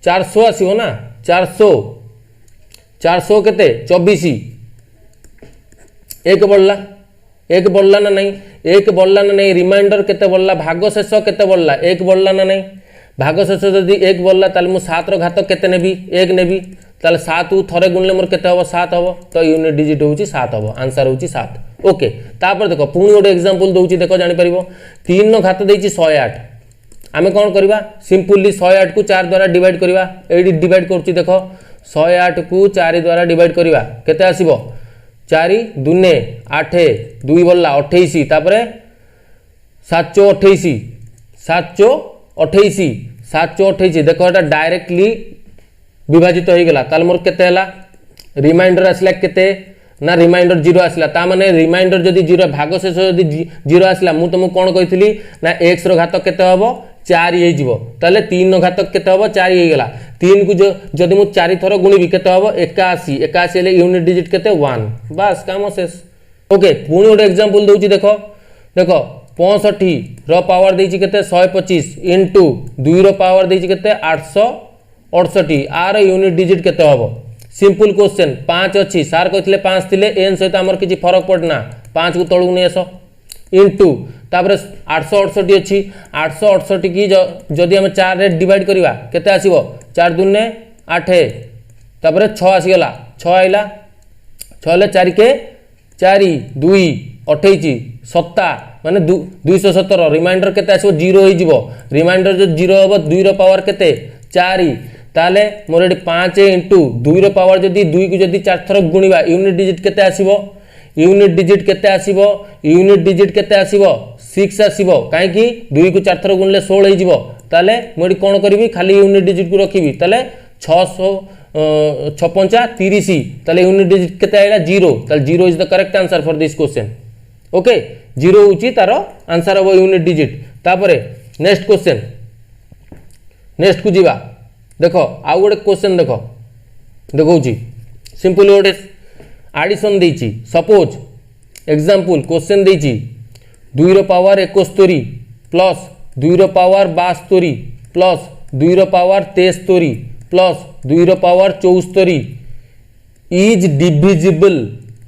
400 आसियो ना 400 केते 24 एक बढ़ला ना नहीं एक बढ़ला ना नहीं रिमाइंडर केते बढ़ला भाग शेष केते बढ़ला एक बढ़ला ना नहीं भाग शेष जदि एक बढ़ला ताले मु 7 रो घात केते नेबी एक नेबी ताले 7 को थरे गुणले मोर केते हबो 7 हबो तो यूनिट डिजिट होउची 7 हबो आंसर होउची 7 ओके तापर देखो पुणी गोटे एग्जांपल दोउची देखो जानि परिबो 3 नो घात देइची 108 आमे कोन करबा सिंपली 108 को 4 द्वारा डिवाइड करबा एडी डिवाइड करछि देखो 108 को 4 द्वारा डिवाइड करबा केते आसीबो 4 दुने 8 2 बोलला 28 तापर 728 728 728 देखो एटा डायरेक्टली विभाजित हो गला ताल मोर केते हला रिमाइंडर आसला केते ना रिमाइंडर 0 आसला ता माने रिमाइंडर जदी 0 भाग शेष जदी 0 आसला मु तुमको कोन कहितली ना x रो घात केते हबो 4 हे जिवो ताले 3 नो घात केते हबो 4 हे गला 3 को जदी मु 4 थरो गुणिबी केते हबो 81 81 ले यूनिट डिजिट केते 1 बस काम शेष ओके पुणी गोटे एग्जांपल दोउची देखो देखो 65 रो पावर देइची केते 125 इनटू 2 रो पावर देइची केते 868 आर यूनिट डिजिट केते हबो सिंपल क्वेश्चन 5 अच्छी सार कहते 5 थिले एन सहित आमर किसी फरक पड़ना 5 को तलू नहीं आस इंटू तापर 868 अच्छी 868 की जदि आम 4 रे डिवाइड करवा केते आसीबो 4 दुने 8 तापर 6 आसीगला 6 आइला 6 ले 4 के 4 2 28 7 माने 217 रिमाइंडर केते आसीबो 0 होई जिवो रिमाइंडर जो 0 हबो 2 रो पावर केते 4 ताले मोर एटी 5 इंटू 2 रो पावर जदि 2 को जदि 4 थर गुणिबा यूनिट डिजिट केते आसीबो यूनिट डिजिट केते आसीबो यूनिट डिजिट केते आसीबो 6 आसीबो काहे कि 2 को 4 थर गुणले 16 होई जिवो ताले मोडी कोन करबी खाली यूनिट डिजिट को रखिबी ताले 656 30 ताले यूनिट डिजिट केते आइला 0 ताले 0 is the correct answer for this question okay 0 होची तारो आंसर हबो यूनिट डिजिट तापरे नेक्स्ट क्वेश्चन नेक्स्ट को जीवा देखो आउ गोटे क्वेश्चन देखो देखो सिंपल गोटे एडिशन देइची सपोज एग्जांपल क्वेश्चन देइची 2 रो पावर 71 प्लस 2 रो पावर 72 प्लस 2 रो पावर 73 प्लस 2 रो पावर 74 इज डिविजिबल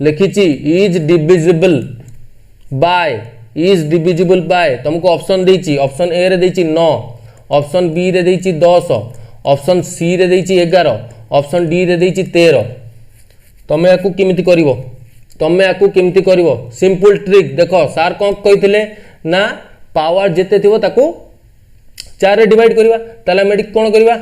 लिखिची इज डिविजिबल बाय तुमको ऑप्शन देइची ऑप्शन ए रे देइची 9 ऑप्शन बी रे देइची 10 ऑप्शन सी रे देइची 11 ऑप्शन डी रे देइची 13 तमे याकू केमिति करिवो तमे याकू केमिति करिवो सिंपल ट्रिक देखो सार कोन कहिथिले ना पावर जेते थिवो ताकू 4 रे डिवाइड करिवा ताले हम एडी कोन करिवा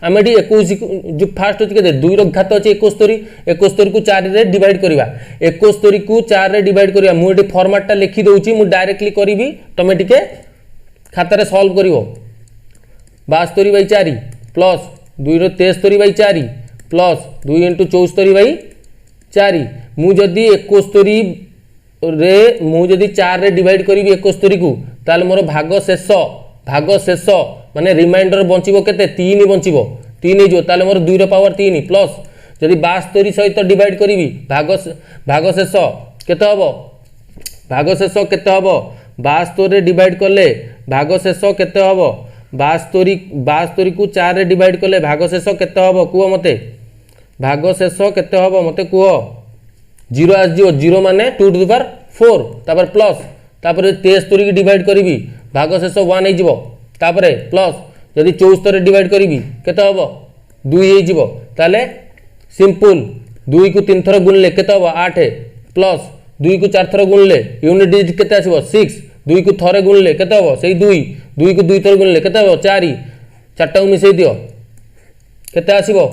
हम एडी 21 जो फास्ट होची के 2 रो घात अछि 71 71 को 4 रे डिवाइड करिवा 71 को 4 रे डिवाइड करिवा मु एडी फॉर्मेट ता लिखि दउची मु डायरेक्टली करिवि तमे टिके खाता रे सॉल्व करिवो 72/4 प्लस 2 रो 73/4 प्लस 2 * 74/4 मु जदी 71 रे मु जदी 4 रे डिवाइड करी 71 को ताल मोर भाग शेष माने रिमाइंडर बंचिबो केते 3 बंचिबो 3 हे जो ताल मोर 2 रो पावर 3 प्लस जदी 72 सहित डिवाइड करी भाग शेष केते हबो भाग शेष केते हबो 72 डिवाइड कले भागशेष केते हबो 72 को 4 रे डिवाइड कले भागशेष केते हबो कुह मते भागशेष केते हबो मते कुह 0 आस जिवो 0 माने 2 टू द पावर 4 तापर प्लस तापर 73 की डिवाइड करिवि भागशेष 1 हे जिवो तापर प्लस जदि 74 रे डिवाइड करिवि केते हबो 2 हे जिवो ताले सिंपल 2 को 3 थर गुणले केते हबो 8 प्लस 2 को 4 थर गुणले यूनिट डिजिट केते आसीबो 6 2 को थरे गुणले केते हबो सेही 2 को 2 थर गुणले केते हबो 4 चारटा को मिसेई दियो केते आसीबो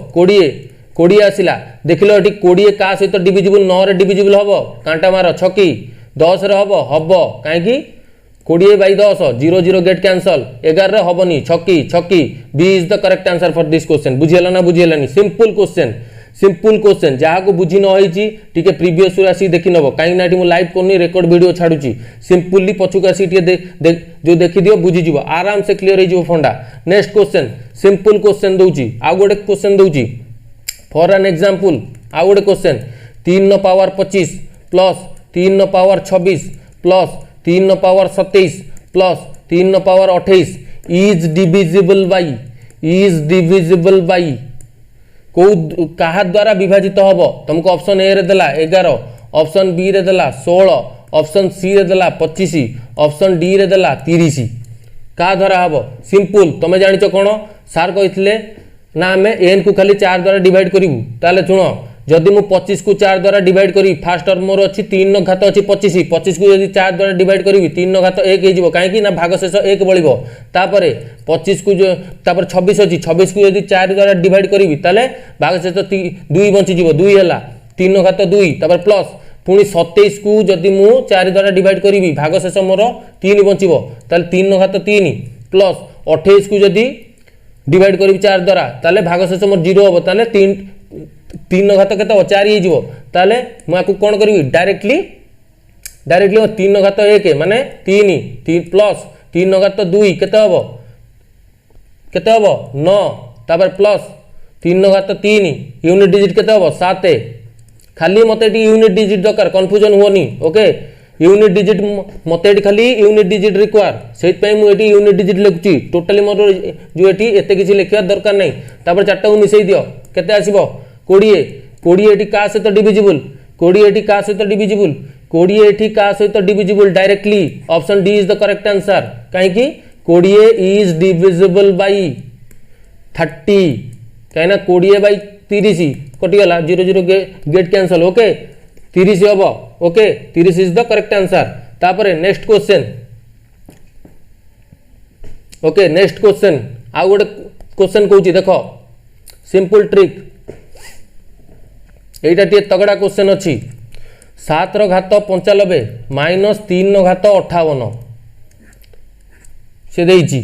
20 आसिला देखिलो एटी 20 का सहित डिविजिबल 9 रे डिविजिबल हबो कांटा मार छकी 10 रे हबो काहे कि 20 बाई 10 0 0 गेट कैंसल 11 रे हबनी छकी B is the correct answer for this question बुझियला ना बुझियलानी सिंपल क्वेश्चन जहाँ को बुझी न होईची टिके प्रीवियस रू आसी देखि नबो काई ना मु लाइव कोनी रेकॉर्ड वीडियो छाडुची सिंपली पछुक आसी टिके जो देखि दियो बुझी जिवो आराम से क्लियर हो जिवो फंडा नेक्स्ट क्वेश्चन सिंपल क्वेश्चन दउची आ गोटे क्वेश्चन दउची फॉर एन एग्जांपल आ गोटे क्वेश्चन 3 न पावर 25 प्लस 3 न पावर 26 प्लस 3 न पावर 27 प्लस 3 न पावर 28 इज डिविजिबल बाई को कहा द्वारा विभाजित हबो तुमको ऑप्शन ए रे देला 11 ऑप्शन बी रे देला 16 ऑप्शन सी रे देला 25 ऑप्शन डी रे देला 30 का द्वारा हबो सिंपल तुम जानिचो कोन सार कहितले ना हमें एन को खाली 4 द्वारा डिवाइड करिवु ताले सुनो जदि मु 25 को 4 द्वारा डिवाइड करी फर्स्ट टर्म मोर अछि 3 न घात अछि 25 25 को यदि 4 द्वारा डिवाइड करी 3 न घात 1 हे जिवो काहे कि ना भागशेष 1 बळिबो तापरे 25 को जो तापर 26 अछि 26 को यदि 4 द्वारा डिवाइड करी ताले भागशेष 2 बंची जिवो 2 हैला 3 न घात 2 तापर प्लस पुनी 27 को जदि मु 4 द्वारा डिवाइड करी भागशेष मोर 3 बंचिबो ताले 3 न घात 3 प्लस 28 को जदि डिवाइड करी 4 द्वारा ताले भागशेष मोर 0 हबो ताले 3 न घात केते 4 हे जिवो ताले मु आकु कोन करबी डायरेक्टली 3 न घात 1 माने 3 प्लस 3 न घात 2 केते हबो 9 तापर प्लस 3 न घात 3 यूनिट डिजिट केते हबो 7 खाली मते टी यूनिट डिजिट दरकार कंफ्यूजन होनी ओके यूनिट डिजिट मते एटी खाली यूनिट डिजिट रिक्वायर सेत पई मु एटी यूनिट डिजिट लिखुची टोटली मोर जो एटी एते किछि लिखिया दरकार नै तापर चारटा को मिसेई दियो केते आसीबो 20 एटी का सहित डिविजिबल 20 एटी का सहित डिविजिबल 20 एटी का सहित divisible directly option D is the correct answer काहे कि 20 इज डिविजिबल बाय 30 काहे ना 20 बाय 30 कटि गला 0 0 गेट कैंसल ओके 30 हबो okay 30 is the correct answer तापरे next question okay next question आ गोटे क्वेश्चन कहूची देखो सिंपल ट्रिक एटा टे तगड़ा क्वेश्चन अछि 7 रो घात 95 माइनस 3 रो घात 58 से देइची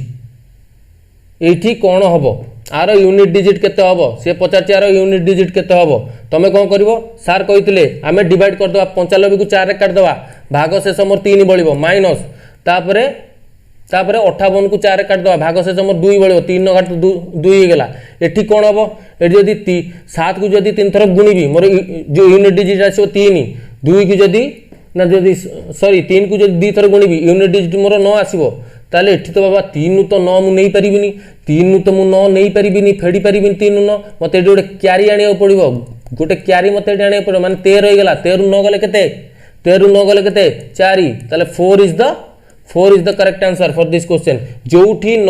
एठी कोन हबो आर यूनिट डिजिट केते हबो से 50 आर यूनिट डिजिट केते हबो तमे कोन करबो सार कहितले आमे डिवाइड कर दवा 95 को 4 रे काट दवा भागशेष मोर 3 बळिबो माइनस तापरे 58 को 4 रे काट दवा भागशेष मोर 2 बळिबो 3 न घात 2 हे गेला एठी कोन हबो एठी जदी 7 को जदी 3 थर गुणीबी मोर जो यूनिट डिजिट आसीबो 3 2 को जदी ना जदी सॉरी 3 को जदी 2 थर गुणीबी यूनिट डिजिट मोर 9 आसीबो ताले एठी तो बाबा 3 नु तो 9 मु नै परिबिनी 3 नु तो मु 9 नै परिबिनी फेडी परिबिनी 3 नु 9 मते एठी गोटे क्यारी आनियो पड़िबो गोटे क्यारी मते एठी आनियो पड़िबो माने 13 होई गेला 13 नु 9 गले केते 13 नु 9 गले केते 4 ताले 4 is the correct answer for this question जोठी न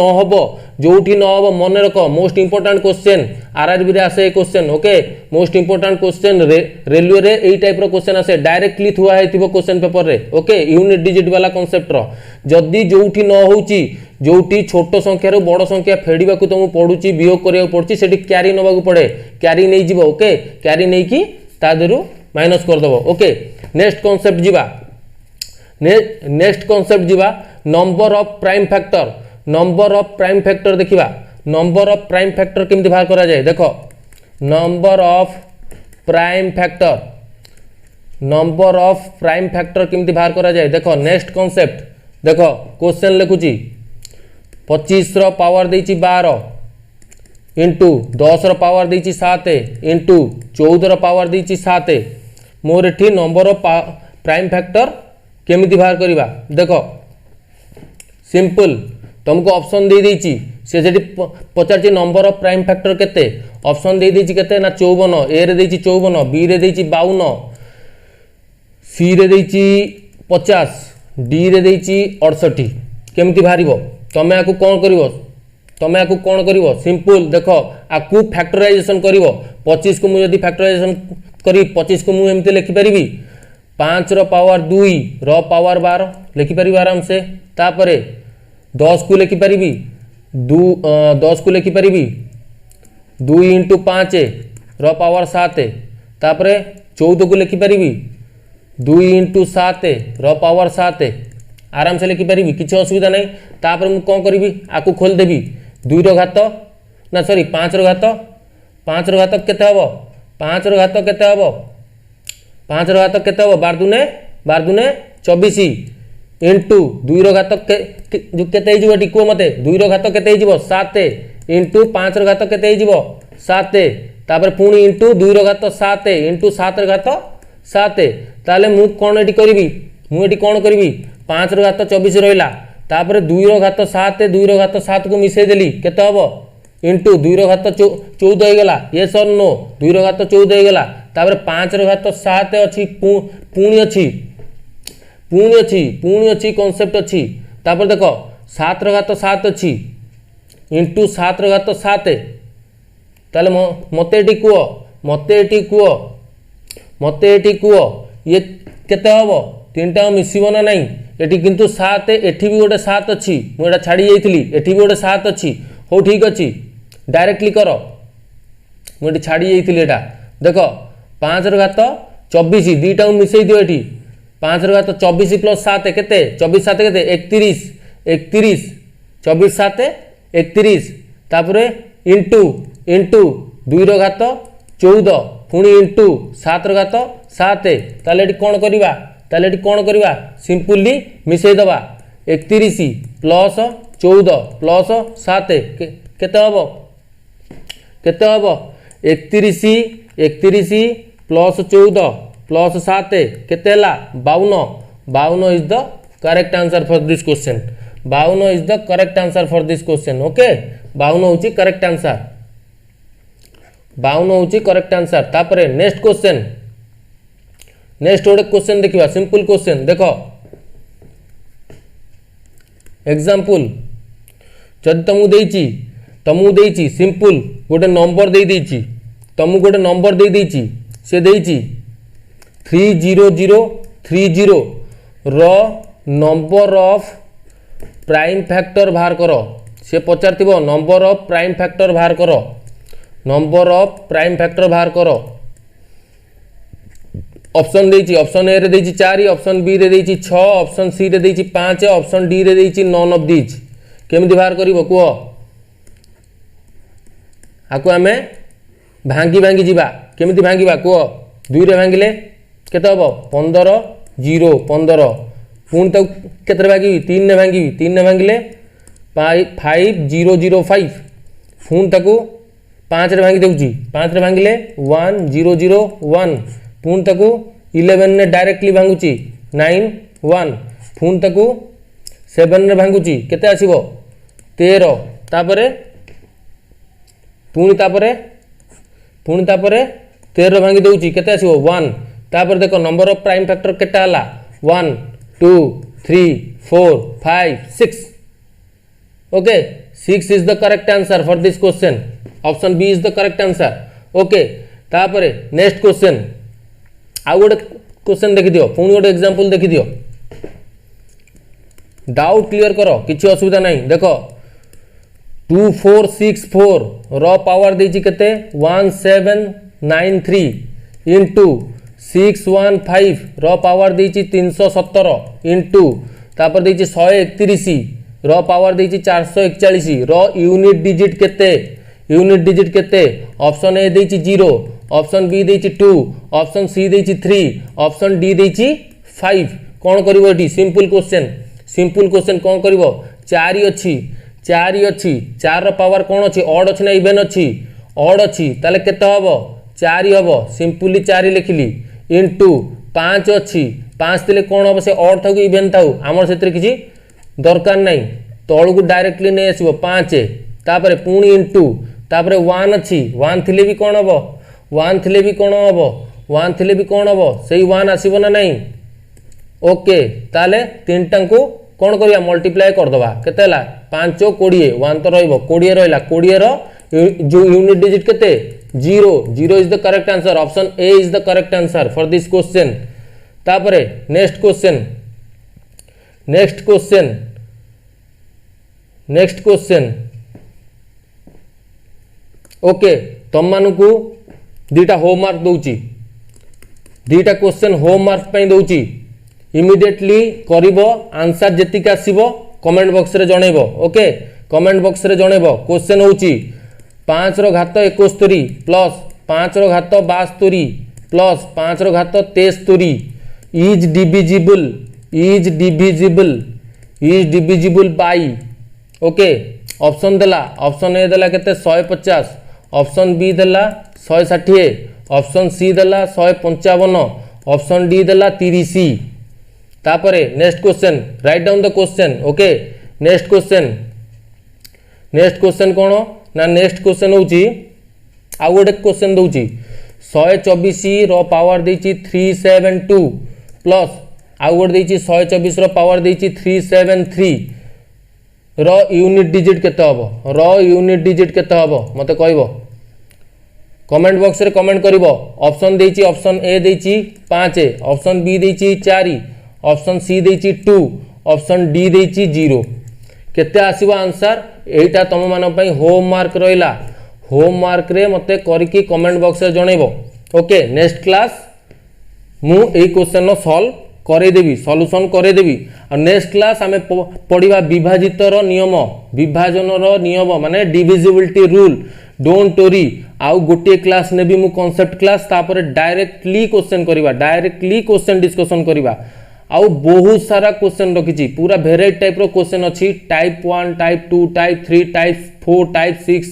हबो मने रखो मोस्ट इंपोर्टेंट क्वेश्चन आरआरबी रे आसे question okay most important question railway रे एई टाइप रो क्वेश्चन आसे डायरेक्टली थुआ हेतिबो क्वेश्चन पेपर रे ओके यूनिट डिजिट वाला कांसेप्ट रो जदी जोठी न होउची जोठी छोट संख्या रो बड़ संख्या फेडिबा को तुम पडुची बियोग करिया पडुची सेठी क्यारी नबा को पड़े क्यारी नै जिवो ओके क्यारी नै की ता देरु माइनस कर दबो ओके नेक्स्ट कांसेप्ट जीवा नेक्स्ट कांसेप्ट जीवा नंबर ऑफ प्राइम फैक्टर देखिबा नंबर ऑफ प्राइम फैक्टर केमति बाहर करा जाय देखो नंबर ऑफ प्राइम फैक्टर केमति बाहर करा जाय देखो नेक्स्ट कांसेप्ट देखो क्वेश्चन लिखुची 25 रो पावर देची 12 इंटू 10 रो पावर देची 7 इंटू 14 रो पावर देची 7 मोर एठी नंबर ऑफ प्राइम फैक्टर केमिति बाहर करिबा देखो सिंपल तुमको ऑप्शन दे देछि से जेडी पचारछि नंबर ऑफ प्राइम फैक्टर केते ऑप्शन दे देछि केते ना 54 ए रे देछि 54 बी रे देछि 52 सी रे देछि 50 डी रे देछि 68 केमती बाहरिबो तमे आकु कोन करिवो तमे आकु कोन करिवो सिंपल देखो आकु फैक्टराइजेशन करिवो 25 को मु यदि फैक्टराइजेशन करी 25 को मु एमते लिखि परिबी 5 रो पावर 2 रो पावर 12 लिखि परिबी आराम से तापरे 10 को लिखि परिबी 10 को लिखि परिबी 2 इंटू 5 रो पावर 7 तापरे 14 को लिखि परिबी 2 इंटू 7 रो पावर 7 आराम से लिखि परिबी किछ असुविधा नहीं तापर मु कोन करबी आकु खोल देबी 2 रो घात ना सॉरी 5 रो घात केते हबो 5 रो घात केते हबो 5 रो घात केते हबो 12 दुने 24 इंटू 2 रो घात जो केते हिजबो टिको मते 2 रो घात केते हिजबो 7 इंटू 5 रो घात केते हिजबो 7 तापर पुणी इंटू 2 रो घात 7 इंटू 7 रो घात 7 ताले मु कोन एटी करबी मु एटी कोन करबी 5 रो घात 24 रहिला तापर 2 रो घात 7 2 रो घात 7 को मिसै देली केते हबो इंटू 2 रो घात 14 हो गला यस और नो 2 रो घात 14 हो गला तापर 5 रो घात 7 अछि पुणी अछि कांसेप्ट अछि तापर देखो 7 रो घात 7 अछि इंटू 7 रो घात 7 ताले मते एटी कुओ ये केते हबो तीनटा मिसिबो ना नहीं एटी किंतु 7 एठी भी गोटे 7 अछि मु एटा छाडी जाईथिली एठी भी गोटे 7 अछि हो ठीक अछि डायरेक्टली करो मु एटी छाडी जाईथिली एटा देखो 5 रो घात 24 दीटा मिसई दियो एठी 5 रो घात 24 प्लस 7 केते 24 7 केते 31 24 7 31 तापरे इंटू 2 रो घात 14 पुणी इंटू 7 रो घात 7 ताले एटी कोन करबा सिंपली मिसई दबा 31 प्लस 14 प्लस 7 केते हबो 31 प्लस 14 प्लस 7 केते हला 52 is the correct answer for this question 52 is the correct answer for this question okay 52 होची करेक्ट आंसर 52 होची करेक्ट आंसर तापरे नेक्स्ट क्वेश्चन नेक्स्ट गोटे क्वेश्चन देखिबा सिंपल क्वेश्चन देखो एग्जांपल जद तमु देइची सिंपल गोटे नंबर दे देइची तमु गोटे नंबर दे देइची से देइची 3030 रो नंबर ऑफ प्राइम फैक्टर बाहर करो से पचारथिबो नंबर ऑफ प्राइम फैक्टर बाहर करो नंबर ऑफ प्राइम फैक्टर बाहर करो ऑप्शन देइची ऑप्शन ए रे देइची 4 ऑप्शन बी रे देइची 6 ऑप्शन सी रे देइची 5 ऑप्शन डी रे देइची नन ऑफ दीज केमिति बाहर करिवो को आकु हमें भांगी जीवा केमिति भांगीबा को 2 रे भांगिले केते हबो 15 0 15 पुन त केते भांगी 3 रे भांगिले 5005 पुन तकू 5 रे भांगी देउची 5 रे भांगिले 1001 पुन तकू 11 ने डायरेक्टली भांगुची 91 पुन तकू 7 ने भांगुची केते आसीबो 13 तापरे पुनी तापरे 13 भांगी देउची केते आसीबो 1 तापर देखो नंबर ऑफ प्राइम फैक्टर केटा हला 1 2 3 4 5 6 okay 6 is the correct answer for this question option B is the correct answer okay तापरे नेक्स्ट क्वेश्चन आ गोटे क्वेश्चन देखि दियो पुनी गोटे एग्जांपल देखि दियो डाउट क्लियर करो किछि असुविधा नहीं देखो 2464 रो पावर देछि केते 1793 इंटू 615 रो पावर देछि 317 इंटू तापर देछि 131 रो पावर देछि 441 रो यूनिट डिजिट केते ऑप्शन ए देछि 0 ऑप्शन बी देछि 2 ऑप्शन सी देछि 3 ऑप्शन डी देछि 5 कोन करिवो एटी सिंपल क्वेश्चन कोन करिवो 4 अछि 4 रो पावर कोन अछि ऑड अछि ना इवन अछि ऑड अछि ताले केते हबो 4 हबो सिंपली 4 लिखली इंटू 5 अछि 5 तिले कोन हबो से ऑड थाउ इवन थाउ हमर सेतरे किछि दरकार नहीं तौल को डायरेक्टली नहीं आसो 5 तापर पुणी इंटू तापर 1 अच्छी 1 थिले भी कौन हम 1 थिले भी कौन हम 1 थिले भी कौन हम से 1 आसब ना नहीं ओके ताले तीन टांग को कौन करिया मल्टीप्लाई करदवा केते हला 5 20 1 तो रहइबो 20 रहला 20 रो जो यूनिट डिजिट केते 0 0 is the correct answer option A is the correct answer for this question तापरे नेक्स्ट क्वेश्चन ओके तुम मानकू दीटा होमवर्क दउची दीटा क्वेश्चन होमवर्क पई दउची इमिडिएटली करिवो आंसर जेतिक आसीबो कमेंट बॉक्स रे जणैबो ओके कमेंट बॉक्स रे जणैबो क्वेश्चन होउची 5 रो घात 71 प्लस 5 रो घात 72 प्लस 5 रो घात 73 is divisible bye okay option देला ऑप्शन ए देला केते 150 ऑप्शन बी देला 160 ऑप्शन सी देला 155 ऑप्शन डी देला 30 तापरे next question write down the question okay next question कोन ना नेक्स्ट क्वेश्चन होची आ गोटे क्वेश्चन दउची 124 रो पावर देची 372 प्लस आ गोटे देची 124 रो पावर देची 373 रो यूनिट डिजिट केते हबो मते कहबो कमेंट बॉक्स रे कमेंट करिवो ऑप्शन देची ऑप्शन ए देची 5 ऑप्शन बी देची 4 ऑप्शन सी देची 2 ऑप्शन डी देची 0 केते आसीबो आंसर एटा तम मान पई होमवर्क रहिला होमवर्क रे मते करकी कमेंट बॉक्स रे जणैबो ओके नेक्स्ट क्लास मु ए क्वेश्चन नो सॉल्व करे देबी सॉल्यूशन करे देबी और नेक्स्ट क्लास आमे पढिबा विभाजितर नियम विभाजनर नियम माने डिविजिबिलिटी रूल डोंट वरी आउ गोटे क्लास नेबी मु कांसेप्ट क्लास तापर डायरेक्टली क्वेश्चन डिस्कशन करिबा आउ बहुत सारा क्वेश्चन रखिची पूरा वेराइटी टाइप रो क्वेश्चन अछि type 1 type 2 type 3 type 4 type 6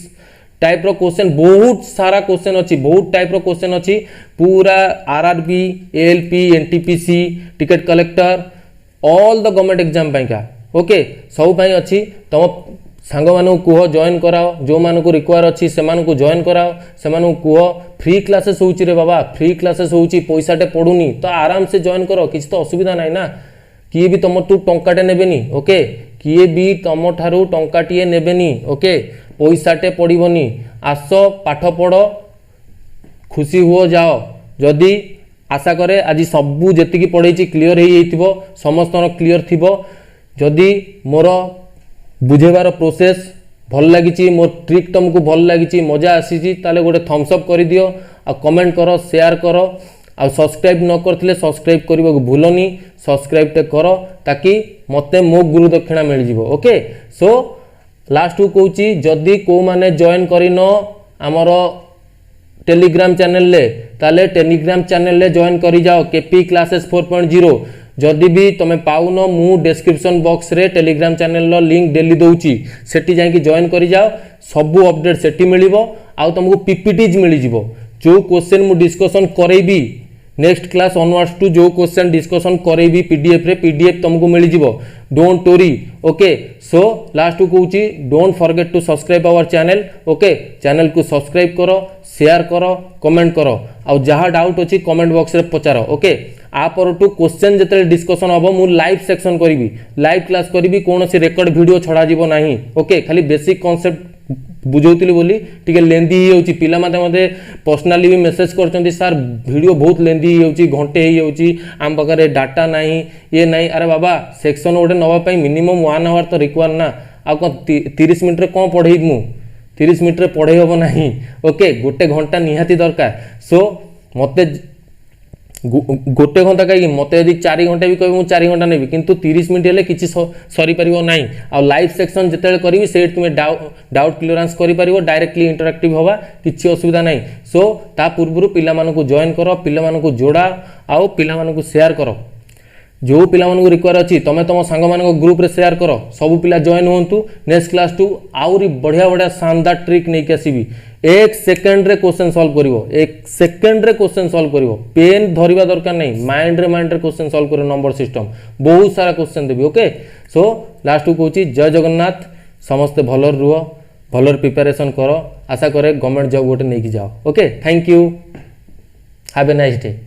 type रो क्वेश्चन बहुत सारा क्वेश्चन अछि बहुत टाइप रो क्वेश्चन अछि पूरा RRB ALP NTPC ticket collector all the government exam पई का ओके सब पई अछि तम सांग मानू कुह जॉइन कराओ जो मानू रिक्वायर अच्छी से मानू जॉइन कराओ से मानू कुह फ्री क्लासेस होउची रे बाबा फ्री क्लासेस होउची पैसाटे पडुनी तो आराम से जॉइन करो किछ तो असुविधा नाही ना किए भी तुम तू टंकाटे नेबेनी ओके किए भी तुम ठारू टंकाटिए नेबेनी ओके पैसाटे पड़िबनी आस पाठ पढ़ खुशी हुओ जाओ जदि आशा करे आज सबू जेतिकी पढ़ेछि क्लियर हो जाइथिबो समस्त क्लियर थिबो जदि मोर बुझेबार प्रोसेस भल लगी मोर ट्रिक तुमको भल लगी मजा आसी ताले गोटे थम्स अप कर दियो आ कमेंट करो शेयर करो आ सब्सक्राइब न करथिले सब्सक्राइब करबा को भूलनी सब्सक्राइब टे करो ताकि मते मो गुरु दक्षिणा मिल जिवो ओके सो लास्ट को कहूची जदि को माने जॉइन करिनो हमर टेलीग्राम चैनल ले ताले टेलीग्राम चैनल ले जॉइन करी जाओ केपी क्लासेस 4.0 जदि भी तुम पाउन मु डिस्क्रिप्शन बॉक्स रे टेलीग्राम चैनल रो लिंक डेली दउची सेठी जाई जॉइन करी जाओ सबु अपडेट सेठी मिलिबो आ तुमको पीपीटीज मिली जिवो जो क्वेश्चन मु डिस्कशन करेबी नेक्स्ट क्लास ऑनवर्ड्स टू जो क्वेश्चन डिस्कशन करेबी पीडीएफ रे पीडीएफ तुमको मिली जिवो don't worry okay so last को कहूची don't forget to subscribe our channel okay channel को सब्सक्राइब करो शेयर करो कमेंट करो आ जहाँ डाउट अच्छी कमेंट बॉक्स रे पचार ओके आ परटू क्वेश्चन जते डिस्कशन हम मु लाइव सेक्शन करी लाइव क्लास करी कौन सी रेकर्ड वीडियो छड़ा जीवो नहीं ओके खाली बेसिक कॉन्सेप्ट बुझौली बोली टिके लेंदी होची पिला माते मते पर्सनली भी मेसेज करचंती सर वीडियो बहुत लेंदी होची घंटे ही होची आम पाखरे डाटा नहीं ये नहीं अरे बाबा सेक्शन गोटे नवा पई मिनिमम 1 आवर तो रिक्वायर ना आ 30 मिनिट रे कोन पढेई मु 30 मिनिट रे पढेई होबो नहीं ओके गोटे घंटा निहाती दरकार सो मते गोटे घंटा कहीं मत यदि 4 घंटा भी कह 4 घंटा नेबी किंतु 30 मिनिट हेले किछि सरी परिवो नाही आ लाइव सेक्शन जतेले करिवि से तुमे डाउट क्लियरेंस करि परिवो डायरेक्टली इंटरैक्टिव होबा किछि असुविधा नाही सो ता पूर्वरु पिला मानको जॉइन करो पिला मानको जोड़ा आ पिला मानको शेयर करो जो पिला मानक रिक्वायर अच्छी तुम तुम सांग मान ग्रुप रे शेयर कर सब पिला जॉइन होंतु नेक्स्ट क्लास टू आउरी बढ़िया बढ़िया शानदार ट्रिक नहीं आसबि एक सेकेंड रे क्वेश्चन सॉल्व करिवो एक सेकेंड रे क्वेश्चन सॉल्व करिवो पेन धरिबा दरकार नहीं माइंड रे क्वेश्चन सॉल्व करिवो नंबर सिस्टम बहुत सारा क्वेश्चन देबी ओके सो लास्ट को कहूची जय जगन्नाथ समस्ते भलर रुह भलर प्रिपरेशन कर आशा करे गवर्नमेंट जॉब गोटे नहीं जाओ okay thank you have a nice day.